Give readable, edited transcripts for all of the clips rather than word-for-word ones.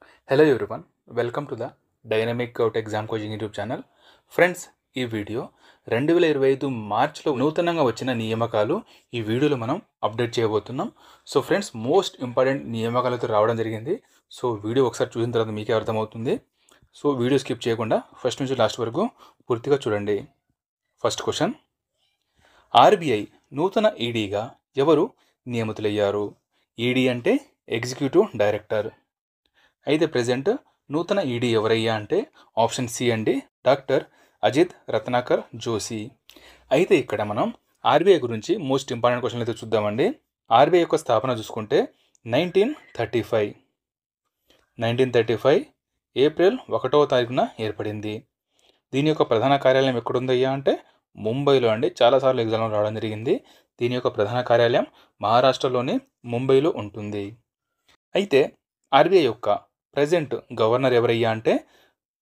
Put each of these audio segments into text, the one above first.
Hello everyone, welcome to the Dynamic Out Exam Coaching YouTube channel. Friends, ఈ video 2025 మార్చ్లో నూతనంగా వచ్చిన నియామకాలు ఈ వీడియోలో మనం అప్డేట్ చేయబోతున్నాం. సో ఫ్రెండ్స్, మోస్ట్ ఇంపార్టెంట్ నియామకాలతో రావడం జరిగింది. సో వీడియో ఒకసారి చూసిన తర్వాత మీకే అర్థమవుతుంది. సో వీడియో స్కిప్ చేయకుండా ఫస్ట్ నుంచి లాస్ట్ వరకు పూర్తిగా చూడండి. ఫస్ట్ క్వశ్చన్, ఆర్బీఐ నూతన ఈడీగా ఎవరు నియమితులయ్యారు? ఈడీ అంటే ఎగ్జిక్యూటివ్ డైరెక్టర్. అయితే ప్రెజెంట్ నూతన ఈడీ ఎవరయ్యా అంటే ఆప్షన్ సి అండి, డాక్టర్ అజిత్ రత్నాకర్ జోషి. అయితే ఇక్కడ మనం ఆర్బీఐ గురించి మోస్ట్ ఇంపార్టెంట్ క్వశ్చన్ అయితే చూద్దామండి. ఆర్బీఐ యొక్క స్థాపన చూసుకుంటే 1935 ఏప్రిల్ 1వ తారీఖున ఏర్పడింది. దీని యొక్క ప్రధాన కార్యాలయం ఎక్కడుందయ్యా అంటే ముంబైలో అండి. చాలాసార్లు ఎగ్జామ్లో రావడం జరిగింది. దీని యొక్క ప్రధాన కార్యాలయం మహారాష్ట్రలోని ముంబైలో ఉంటుంది. అయితే ఆర్బీఐ యొక్క ప్రజెంట్ గవర్నర్ ఎవరయ్యా అంటే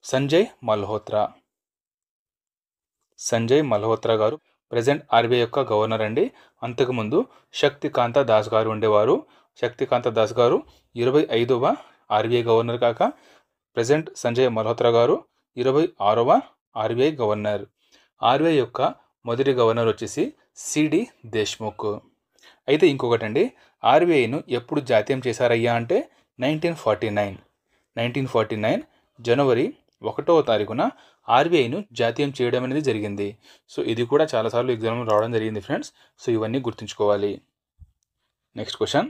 సంజయ్ మల్హోత్రా గారు ప్రజెంట్ ఆర్బీఐ యొక్క గవర్నర్ అండి. అంతకుముందు శక్తికాంత దాస్ గారు ఉండేవారు. శక్తికాంత దాస్ గారు 25వ ఆర్బీఐ గవర్నర్ కాక ప్రజెంట్ సంజయ్ మల్హోత్రా గారు 26వ ఆర్బీఐ గవర్నర్. ఆర్బీఐ యొక్క మొదటి గవర్నర్ వచ్చేసి సిడి దేశ్ముఖ్. అయితే ఇంకొకటండి, ఆర్బీఐను ఎప్పుడు జాతీయం చేశారయ్యా అంటే 1949 జనవరి 1వ తారీఖున ఆర్బీఐను జాతీయం చేయడం అనేది జరిగింది. సో ఇది కూడా చాలాసార్లు ఎగ్జామ్లో రావడం జరిగింది ఫ్రెండ్స్. సో ఇవన్నీ గుర్తుంచుకోవాలి. నెక్స్ట్ క్వశ్చన్,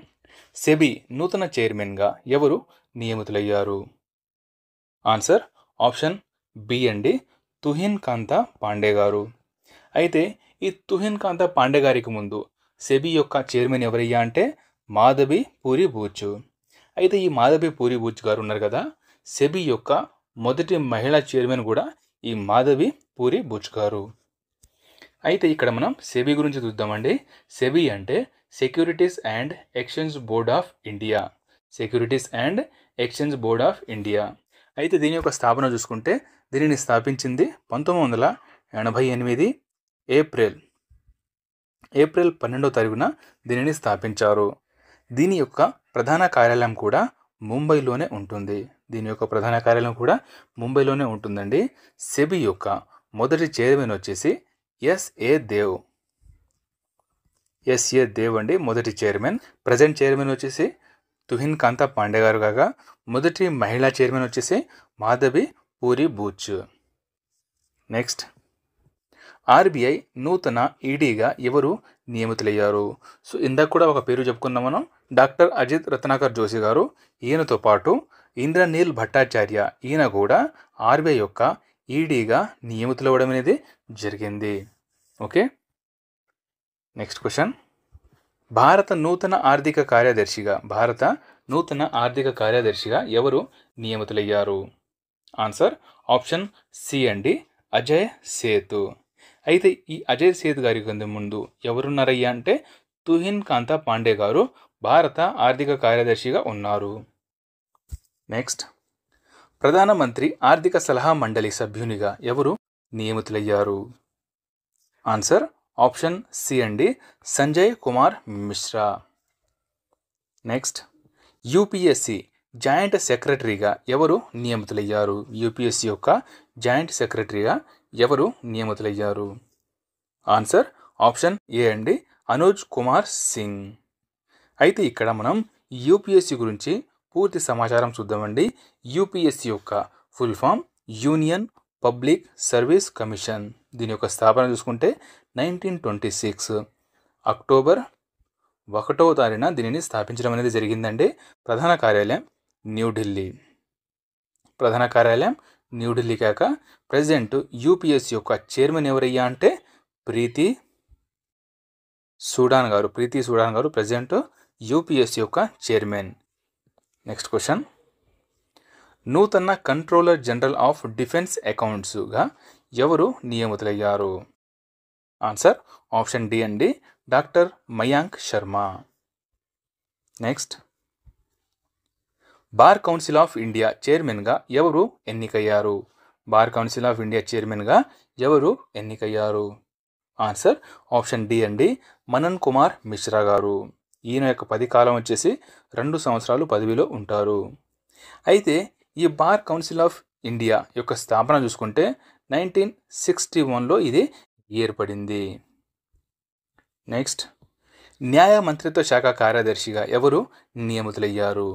సెబీ నూతన చైర్మన్గా ఎవరు నియమితులయ్యారు? ఆన్సర్ ఆప్షన్ బి అండి, తుహిన్ కాంతా పాండే గారు. అయితే ఈ తుహిన్ కాంతా పాండే గారికి ముందు సెబీ యొక్క చైర్మన్ ఎవరయ్యా అంటే మాధవి పూరి బూచ్. అయితే ఈ మాధవి పూరి బూచ్ గారు ఉన్నారు కదా, సెబీ యొక్క మొదటి మహిళా చైర్మన్ కూడా ఈ మాధవి పూరి బూచ్ గారు. అయితే ఇక్కడ మనం సెబీ గురించి చూద్దామండి. సెబీ అంటే securities and exchange board of India. అయితే దీని యొక్క స్థాపన చూసుకుంటే దీనిని స్థాపించింది 1988 ఏప్రిల్ 12వ తారీఖున దీనిని స్థాపించారు. దీని యొక్క ప్రధాన కార్యాలయం కూడా ముంబైలోనే ఉంటుందండి. సెబీ యొక్క మొదటి చైర్మన్ వచ్చేసి ఎస్ఏ దేవ్ అండి, మొదటి చైర్మన్. ప్రజెంట్ చైర్మన్ వచ్చేసి తుహిన్ కాంతా పాండే గారు కాగా మొదటి మహిళా చైర్మన్ వచ్చేసి Madhavi puri Booch. Next, RBI నూతన ఈడీగా ఎవరు నియమితులయ్యారు? సో ఇందాక కూడా ఒక పేరు చెప్పుకున్నాం మనం, డాక్టర్ అజిత్ రత్నాకర్ జోషి గారు. ఈయనతో పాటు ఇంద్రనీల్ భట్టాచార్య, ఈయన కూడా ఆర్బీఐ యొక్క ఈడీగా నియమితులవ్వడం అనేది జరిగింది. ఓకే, నెక్స్ట్ క్వశ్చన్, భారత నూతన ఆర్థిక కార్యదర్శిగా ఎవరు నియమితులయ్యారు? ఆన్సర్ ఆప్షన్ సి అండి, అజయ్ సేతు. అయితే ఈ అజయ్ సేత్ గారి కింద ముందు ఎవరున్నారయ్యా అంటే తుహిన్ కాంతా పాండే గారు భారత ఆర్థిక కార్యదర్శిగా ఉన్నారు. నెక్స్ట్, ప్రధానమంత్రి ఆర్థిక సలహా మండలి సభ్యునిగా ఎవరు నియమితులయ్యారు? ఆన్సర్ ఆప్షన్ సి అండి, Sanjay Kumar Mishra. Next, UPSC joint సెక్రటరీగా ఎవరు నియమితులయ్యారు? యూపీఎస్సి యొక్క జాయింట్ సెక్రటరీగా ఎవరు నియమితులయ్యారు? ఆన్సర్ ఆప్షన్ ఏ అండి, అనుజ్ కుమార్ సింగ్. అయితే ఇక్కడ మనం యూపీఎస్సి గురించి పూర్తి సమాచారం చూద్దామండి. యూపీఎస్సి యొక్క full form union public service commission. దీని యొక్క స్థాపన చూసుకుంటే 1926 అక్టోబర్ 1వ తారీఖున దీనిని స్థాపించడం అనేది జరిగిందండి. ప్రధాన కార్యాలయం న్యూఢిల్లీ కాక ప్రెసిడెంట్ యూపీఎస్సి యొక్క చైర్మన్ ఎవరయ్యా అంటే ప్రీతి సూడాన్ గారు ప్రెసిడెంట్ యూపీఎస్సి యొక్క చైర్మన్. నెక్స్ట్ క్వశ్చన్, నూతన కంట్రోలర్ జనరల్ ఆఫ్ డిఫెన్స్ అకౌంట్స్గా ఎవరు నియమితులయ్యారు? ఆన్సర్ ఆప్షన్ డి అండి, doctor Mayank Sharma. Next, bar council of India చైర్మన్గా ఎవరు ఎన్నికయ్యారు? ఆన్సర్ ఆప్షన్ డి అండి, మనన్ కుమార్ మిశ్రా గారు. ఈయన యొక్క పది కాలం వచ్చేసి 2 సంవత్సరాలు పదవిలో ఉంటారు. అయితే ఈ బార్ కౌన్సిల్ ఆఫ్ ఇండియా యొక్క స్థాపన చూసుకుంటే 1961లో ఇది ఏర్పడింది. నెక్స్ట్, న్యాయ మంత్రిత్వ శాఖ కార్యదర్శిగా ఎవరు నియమితులయ్యారు?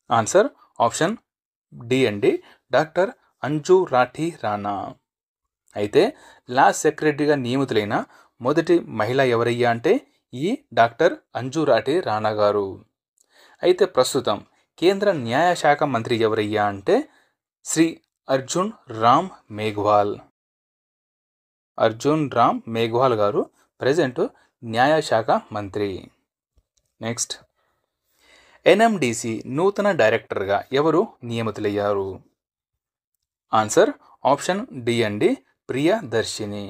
ఆన్సర్ ఆప్షన్ డి అండి, డాక్టర్ అంజు రాఠీ రాణా. అయితే లా సెక్రటరీగా నియమితులైన మొదటి మహిళ ఎవరయ్యా అంటే ఈ డాక్టర్ అంజు రాఠీ రాణా గారు. అయితే ప్రస్తుతం కేంద్ర న్యాయశాఖ మంత్రి ఎవరయ్యా అంటే శ్రీ అర్జున్ రామ్ మేఘ్వాల్. అర్జున్ రామ్ మేఘ్వాల్ గారు ప్రజెంట్ న్యాయశాఖ మంత్రి. నెక్స్ట్, ఎన్ఎండిసి నూతన డైరెక్టర్గా ఎవరు నియమితులయ్యారు? ఆన్సర్ ఆప్షన్ డి అండి, ప్రియదర్శిని.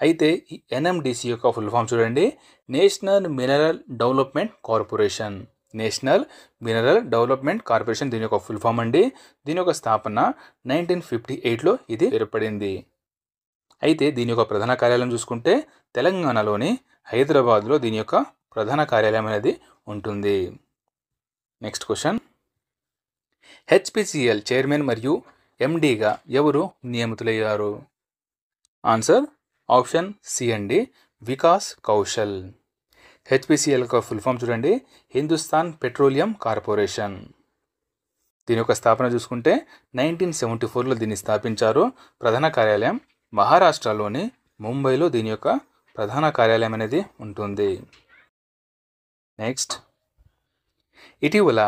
అయితే ఈ ఎన్ఎండిసి యొక్క ఫుల్ ఫామ్ చూడండి, national mineral development corporation. National mineral development corporation దీని యొక్క ఫుల్ ఫామ్ అండి. దీని యొక్క స్థాపన 1958లో ఇది ఏర్పడింది. అయితే దీని యొక్క ప్రధాన కార్యాలయం చూసుకుంటే తెలంగాణలోని హైదరాబాద్లో దీని యొక్క ప్రధాన కార్యాలయం అనేది ఉంటుంది. నెక్స్ట్ క్వశ్చన్, హెచ్పిసిఎల్ చైర్మన్ మరియు ఎండిగా ఎవరు నియమితులయ్యారు? ఆన్సర్ ఆప్షన్ సి అండి, వికాస్ కౌశల్. హెచ్పిసిఎల్ యొక్క ఫుల్ ఫామ్ చూడండి, హిందుస్థాన్ పెట్రోలియం కార్పొరేషన్. దీని యొక్క స్థాపన చూసుకుంటే 1974లో దీన్ని స్థాపించారు. ప్రధాన కార్యాలయం మహారాష్ట్రలోని ముంబైలో దీని యొక్క ప్రధాన కార్యాలయం అనేది ఉంటుంది. నెక్స్ట్, ఇటీవల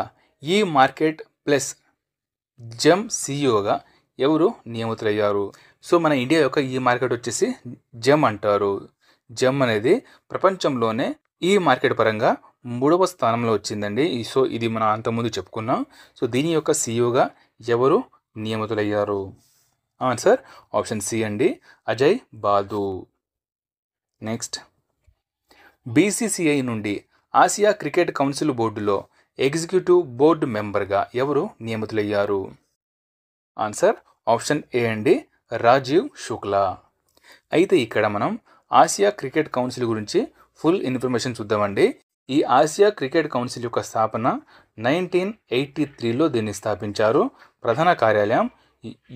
ఈ మార్కెట్ ప్లస్ జెమ్ సిఇఓగా ఎవరు నియమితులయ్యారు? సో మన ఇండియా యొక్క ఈ మార్కెట్ వచ్చేసి జెమ్ అంటారు. జెమ్ అనేది ప్రపంచంలోనే ఈ మార్కెట్ పరంగా 3వ స్థానంలో వచ్చిందండి. సో ఇది మనం అంతకుముందు చెప్పుకున్నాం. సో దీని యొక్క సిఇఓగా ఎవరు నియమితులయ్యారు? ఆన్సర్ ఆప్షన్ సి అండి, అజయ్ బాదు. నెక్స్ట్, బీసీసీఐ నుండి ఆసియా క్రికెట్ కౌన్సిల్ బోర్డులో ఎగ్జిక్యూటివ్ బోర్డు మెంబర్గా ఎవరు నియమితులయ్యారు? ఆన్సర్ ఆప్షన్ ఏ అండి, రాజీవ్ శుక్లా. అయితే ఇక్కడ మనం ఆసియా క్రికెట్ కౌన్సిల్ గురించి ఫుల్ ఇన్ఫర్మేషన్ చూద్దామండి. ఈ ఆసియా క్రికెట్ కౌన్సిల్ యొక్క స్థాపన 1983లో దీన్ని స్థాపించారు. ప్రధాన కార్యాలయం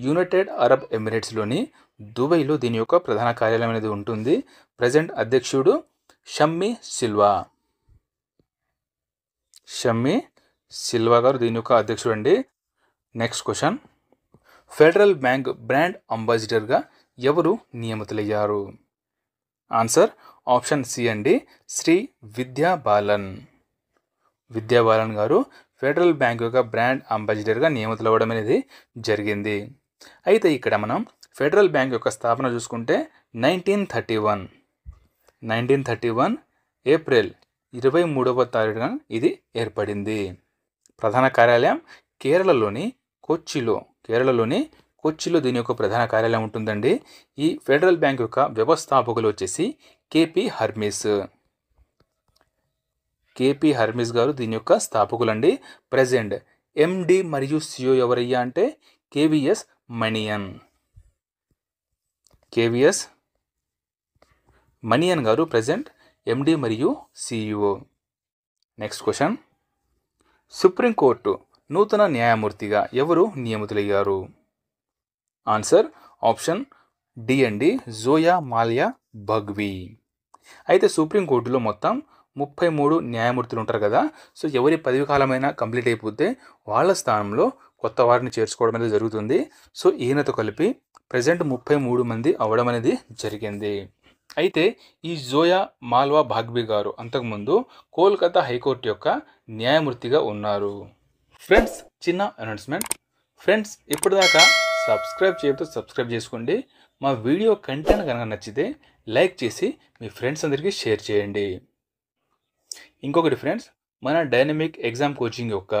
యునైటెడ్ అరబ్ ఎమిరేట్స్లోని దుబాయ్లో దీని యొక్క ప్రధాన కార్యాలయం అనేది ఉంటుంది. ప్రజెంట్ అధ్యక్షుడు షమ్మీ సిల్వా గారు దీని యొక్క అధ్యక్షుడు అండి. Next question, Federal Bank brand అంబాసిడర్గా ఎవరు నియమితులయ్యారు? ఆన్సర్ ఆప్షన్ సి అండి, శ్రీ విద్యా బాలన్ గారు ఫెడరల్ బ్యాంక్ యొక్క బ్రాండ్ అంబాసిడర్గా నియమితులవ్వడం అనేది జరిగింది. అయితే ఇక్కడ మనం ఫెడరల్ బ్యాంక్ యొక్క స్థాపన చూసుకుంటే 1931 ఏప్రిల్ 23వ తారీఖున ఇది ఏర్పడింది. ప్రధాన కార్యాలయం కేరళలోని కొచ్చిలో దీని యొక్క ప్రధాన కార్యాలయం ఉంటుందండి. ఈ ఫెడరల్ బ్యాంక్ యొక్క వ్యవస్థాపకులు వచ్చేసి కేపీ హర్మిస్ గారు దీని యొక్క స్థాపకులండి. ప్రెజెంట్ ఎండి మరియు సిఇఓ ఎవరయ్యా అంటే కేవిఎస్ మణియన్ గారు ప్రెజెంట్ ఎండి మరియు సిఇఓ. నెక్స్ట్ క్వశ్చన్, సుప్రీంకోర్టు నూతన న్యాయమూర్తిగా ఎవరు నియమితులయ్యారు? ఆన్సర్ ఆప్షన్ డి అండి, జోయా మాల్యా బగ్వి. అయితే సుప్రీంకోర్టులో మొత్తం 33 న్యాయమూర్తులు ఉంటారు కదా. సో ఎవరి పదవి కాలమైనా కంప్లీట్ అయిపోతే వాళ్ళ స్థానంలో కొత్త వారిని చేర్చుకోవడం అనేది జరుగుతుంది. సో ఈయనతో కలిపి ప్రజెంట్ 33 మంది అవ్వడం అనేది జరిగింది. అయితే ఈ జోయా మాల్వా బాగ్వి గారు అంతకుముందు కోల్కతా హైకోర్టు యొక్క న్యాయమూర్తిగా ఉన్నారు. ఫ్రెండ్స్, చిన్న అనౌన్స్మెంట్. ఫ్రెండ్స్, ఇప్పటిదాకా సబ్స్క్రైబ్ చేయకపోతే సబ్స్క్రైబ్ చేసుకోండి. మా వీడియో కంటెంట్ కనుక నచ్చితే లైక్ చేసి మీ ఫ్రెండ్స్ అందరికీ షేర్ చేయండి. ఇంకొకటి ఫ్రెండ్స్, మన డైనమిక్ ఎగ్జామ్ కోచింగ్ యొక్క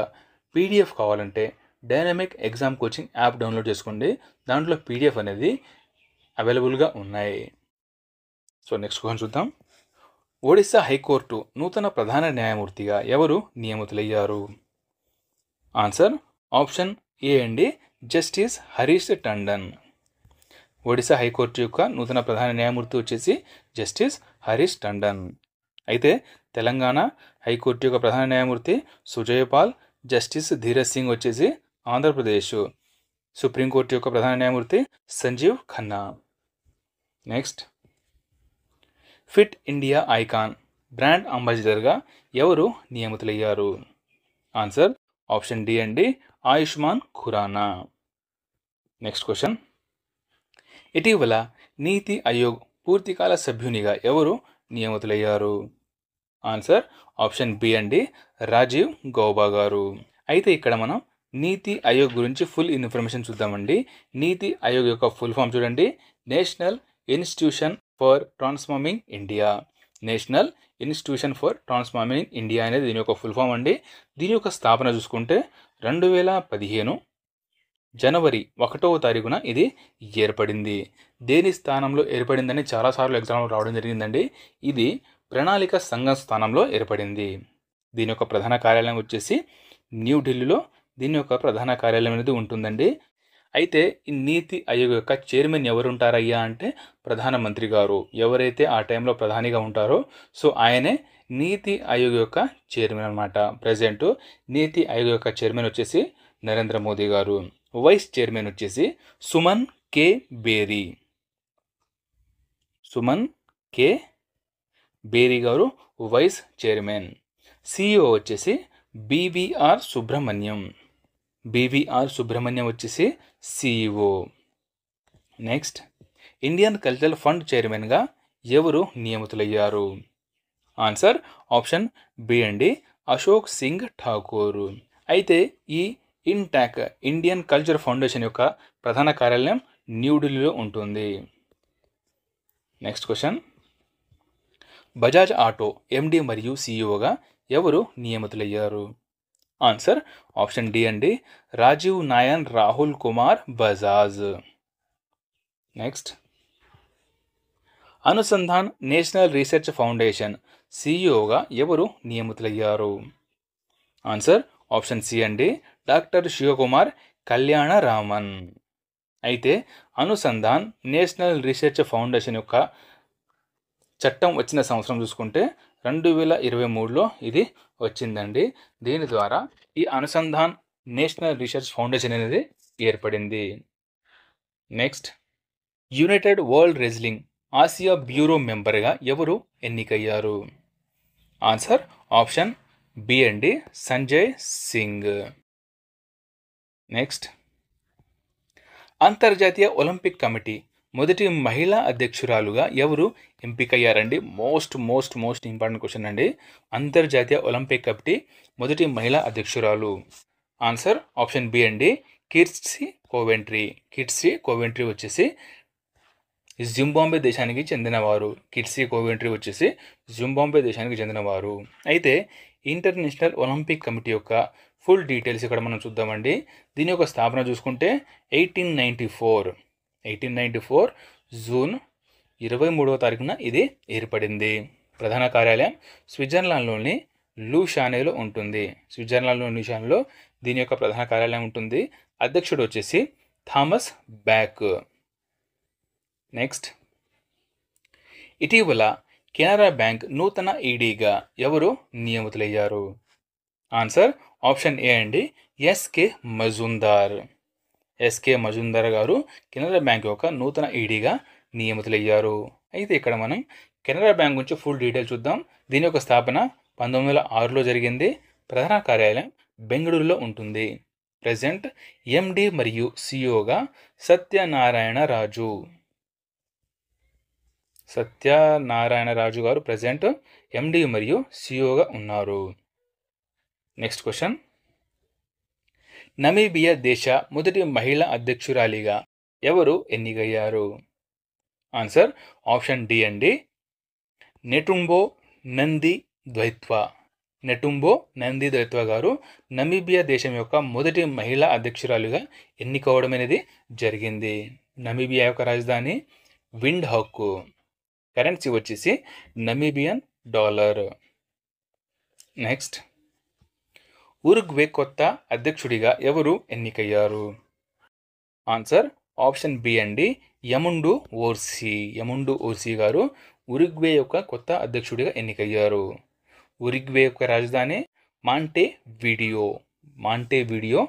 పీడిఎఫ్ కావాలంటే dynamic exam coaching app download చేసుకోండి. దాంట్లో పీడిఎఫ్ అనేది అవైలబుల్గా ఉన్నాయి. సో నెక్స్ట్ క్వశ్చన్ చూద్దాం. ఒడిశా హైకోర్టు నూతన ప్రధాన న్యాయమూర్తిగా ఎవరు నియమితులయ్యారు? ఆన్సర్ ఆప్షన్ ఏ అండి, జస్టిస్ హరీష్ టండన్. ఒడిశా హైకోర్టు యొక్క నూతన ప్రధాన న్యాయమూర్తి వచ్చేసి జస్టిస్ హరీష్ టండన్. అయితే తెలంగాణ హైకోర్టు యొక్క ప్రధాన న్యాయమూర్తి సుజయపాల్ జస్టిస్ ధీరజ్ సింగ్ వచ్చేసి ఆంధ్రప్రదేశ్. సుప్రీంకోర్టు యొక్క ప్రధాన న్యాయమూర్తి Sanjiv Khanna. Next, fit India icon brand అంబాసిడర్గా ఎవరు నియమితులయ్యారు? ఆన్సర్ ఆప్షన్ డి అండి, ఆయుష్మాన్ ఖురానా. నెక్స్ట్ క్వశ్చన్, ఇటీవల నీతి ఆయోగ్ పూర్తికాల సభ్యునిగా ఎవరు నియమితులయ్యారు? ఆన్సర్ ఆప్షన్ బి అండి, రాజీవ్ గౌబా గారు. అయితే ఇక్కడ మనం నీతి ఆయోగ్ గురించి ఫుల్ ఇన్ఫర్మేషన్ చూద్దామండి. నీతి ఆయోగ్ యొక్క ఫుల్ ఫామ్ చూడండి, national institution for transforming India. National institution for transforming India అనేది దీని యొక్క ఫుల్ ఫామ్ అండి. దీని యొక్క స్థాపన చూసుకుంటే 2015 జనవరి 1వ తారీఖున ఇది ఏర్పడింది. దేని స్థానంలో ఏర్పడిందని చాలాసార్లు ఎగ్జామ్లో రావడం జరిగిందండి. ఇది ప్రణాళిక సంఘం స్థానంలో ఏర్పడింది. దీని యొక్క ప్రధాన కార్యాలయం వచ్చేసి న్యూఢిల్లీలో దీని యొక్క ప్రధాన కార్యాలయం అనేది ఉంటుందండి. అయితే ఈ నీతి ఆయోగ్ యొక్క చైర్మన్ ఎవరు ఉంటారయ్యా అంటే ప్రధానమంత్రి గారు. ఎవరైతే ఆ టైంలో ప్రధానిగా ఉంటారో సో ఆయనే నీతి ఆయోగ్ యొక్క చైర్మన్ అనమాట. ప్రజెంట్ నీతి ఆయోగ్ యొక్క చైర్మన్ వచ్చేసి నరేంద్ర మోదీ గారు. వైస్ చైర్మన్ వచ్చేసి సుమన్ కే బేరీ. సుమన్ కే బేరీ గారు వైస్ చైర్మన్. సిఇఓ వచ్చేసి బీవీఆర్ సుబ్రహ్మణ్యం. బీవీఆర్ సుబ్రహ్మణ్యం వచ్చేసి CEO. Next, Indian cultural fund చైర్మన్గా ఎవరు నియమితులయ్యారు? ఆన్సర్ ఆప్షన్ బి అండి, అశోక్ సింగ్ ఠాకూర్. అయితే ఈ ఇంటాక్ ఇండియన్ కల్చర్ ఫౌండేషన్ యొక్క ప్రధాన కార్యాలయం న్యూఢిల్లీలో ఉంటుంది. Next question, Bajaj auto MD మరియు సిఇఓగా ఎవరు నియమితులయ్యారు? ఆన్సర్ ఆప్షన్ డి అండి, Rajiv Nayan Rahul Kumar Bajaj. Next, Anusandhan national research foundation సిఇఓగా ఎవరు నియమితులయ్యారు? ఆన్సర్ ఆప్షన్ సి అండి, డాక్టర్ శివకుమార్ కళ్యాణరామన్. అయితే అనుసంధాన్ నేషనల్ రీసెర్చ్ ఫౌండేషన్ యొక్క చట్టం వచ్చిన సంవత్సరం చూసుకుంటే 2023లో ఇది వచ్చిందండి. దీని ద్వారా ఈ అనుసంధాన్ నేషనల్ రీసెర్చ్ ఫౌండేషన్ అనేది ఏర్పడింది. Next, united world wrestling Asia bureau మెంబర్గా ఎవరు ఎన్నికయ్యారు? ఆన్సర్ ఆప్షన్ బి అండి, సంజయ్ సింగ్. నెక్స్ట్, అంతర్జాతీయ ఒలింపిక్ కమిటీ మొదటి మహిళా అధ్యక్షురాలుగా ఎవరు ఎంపికయ్యారండి? Most most most important question అండి. అంతర్జాతీయ ఒలింపిక్ కమిటీ మొదటి మహిళా అధ్యక్షురాలు. ఆన్సర్ ఆప్షన్ బి అండి, కిర్స్టీ కోవెంట్రీ. కిర్స్టీ కోవెంట్రీ వచ్చేసి జింబాబ్వే దేశానికి చెందినవారు. కిర్స్టీ కోవెంట్రీ వచ్చేసి జింబాబ్వే దేశానికి చెందినవారు. అయితే ఇంటర్నేషనల్ ఒలింపిక్ కమిటీ యొక్క ఫుల్ డీటెయిల్స్ ఇక్కడ మనం చూద్దామండి. దీని యొక్క స్థాపన చూసుకుంటే 1894 జూన్ 23వ తారీఖున ఇది ఏర్పడింది. ప్రధాన కార్యాలయం స్విట్జర్లాండ్లోని లూషానేలో ఉంటుంది. స్విట్జర్లాండ్లోని లూషాన్లో దీని యొక్క ప్రధాన కార్యాలయం ఉంటుంది. అధ్యక్షుడు వచ్చేసి థామస్ బ్యాక్. నెక్స్ట్, ఇటీవల కెనరా బ్యాంక్ నూతన ఈడీగా ఎవరు నియమితులయ్యారు? ఆన్సర్ ఆప్షన్ ఏ అండి, ఎస్కే మజుందార్. ఎస్కే మజుందార్ గారు కెనరా బ్యాంక్ యొక్క నూతన ఈడీగా నియమితులయ్యారు. అయితే ఇక్కడ మనం కెనరా బ్యాంక్ గురించి ఫుల్ డీటెయిల్ చూద్దాం. దీని యొక్క స్థాపన 1906లో జరిగింది. ప్రధాన కార్యాలయం బెంగళూరులో ఉంటుంది. ప్రెజెంట్ ఎండి మరియు సిఇఓగా సత్యనారాయణ రాజు. సత్యనారాయణ రాజు గారు ప్రెజెంట్ ఎండి మరియు సిఇఓగా ఉన్నారు. నెక్స్ట్ క్వశ్చన్, నమీబియా దేశ మొదటి మహిళా అధ్యక్షురాలిగా ఎవరు ఎన్నికయ్యారు? ఆన్సర్ ఆప్షన్ డి అండి, నెటుంబో నంది ద్వైత్వ. నెటుంబో నంది ద్వైత్వ గారు నమీబియా దేశం యొక్క మొదటి మహిళా అధ్యక్షురాలిగా ఎన్నికవడం అనేది జరిగింది. నమీబియా యొక్క రాజధాని విండ్ హక్. కరెన్సీ వచ్చేసి నమీబియన్ డాలర్. నెక్స్ట్, ఉరుగ్వే కొత్త అధ్యక్షుడిగా ఎవరు ఎన్నికయ్యారు? ఆన్సర్ ఆప్షన్ బి అండి, యముండు ఓర్సీ. యముండు ఓర్సీ గారు ఉరుగ్వే యొక్క కొత్త అధ్యక్షుడిగా ఎన్నికయ్యారు. ఉరుగ్వే యొక్క రాజధాని మాంటే వీడియో. మాంటేవిడియో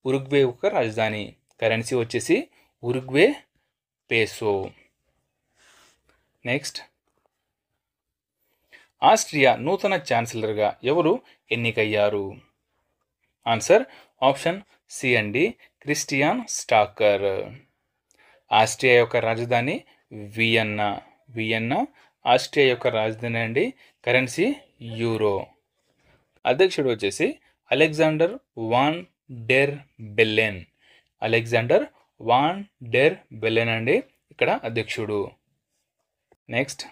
ఉరుగ్వే యొక్క రాజధాని. కరెన్సీ వచ్చేసి ఉరుగ్వే పేసో. నెక్స్ట్, ఆస్ట్రియా నూతన ఛాన్సలర్గా ఎవరు ఎన్నికయ్యారు? ఆన్సర్ ఆప్షన్ సి అండి, క్రిస్టియాన్ స్టాకర్. ఆస్ట్రియా యొక్క రాజధాని వియన్నా. వియన్నా ఆస్ట్రియా యొక్క రాజధాని అండి. Currency euro. అధ్యక్షుడు వచ్చేసి Alexander Van der Bellen. Alexander Van der Bellen అండి ఇక్కడ అధ్యక్షుడు. నెక్స్ట్,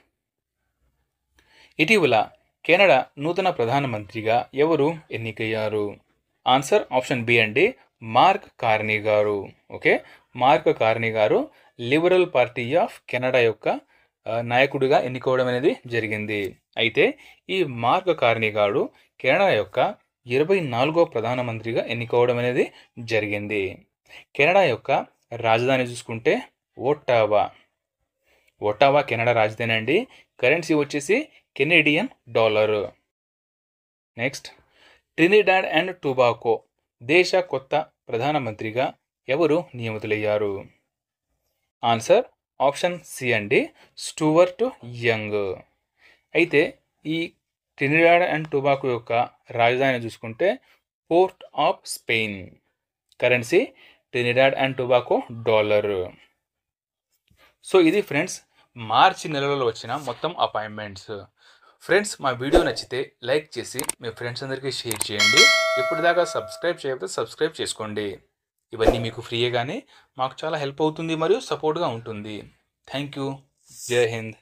ఇటీవల కెనడా నూతన ప్రధానమంత్రిగా ఎవరు ఎన్నికయ్యారు? ఆన్సర్ ఆప్షన్ బి అండి, మార్క్ కార్నీ గారు. ఓకే, మార్క్ కార్నీ గారు లిబరల్ పార్టీ ఆఫ్ కెనడా యొక్క నాయకుడిగా ఎన్నుకోవడం అనేది జరిగింది. అయితే ఈ మార్క్ కార్నీ గారు కెనడా యొక్క 24వ ప్రధానమంత్రిగా ఎన్నుకోవడం అనేది జరిగింది. కెనడా యొక్క రాజధాని చూసుకుంటే ఒట్టావా. ఒట్టావా కెనడా రాజధాని అండి. కరెన్సీ వచ్చేసి Canadian dollar. Next, Trinidad and Tobago దేశ కొత్త ప్రధానమంత్రిగా ఎవరు నియమితులయ్యారు? ఆన్సర్ ఆప్షన్ సి అండి, స్టూవర్ట్ యంగ్. అయితే ఈ ట్రినిడాడ్ అండ్ టొబాగో యొక్క రాజధాని చూసుకుంటే port of Spain. Currency Trinidad and Tobago dollar. So ఇది ఫ్రెండ్స్ మార్చి నెలలో వచ్చిన మొత్తం అపాయింట్మెంట్స్. ఫ్రెండ్స్, మా వీడియో నచ్చితే లైక్ చేసి మీ ఫ్రెండ్స్ అందరికీ షేర్ చేయండి. ఇప్పటిదాకా సబ్స్క్రైబ్ చేయకపోతే సబ్స్క్రైబ్ చేసుకోండి. ఇవన్నీ మీకు ఫ్రీగానే మాకు చాలా హెల్ప్ అవుతుంది మరియు సపోర్ట్గా ఉంటుంది. Thank you. జై హింద్.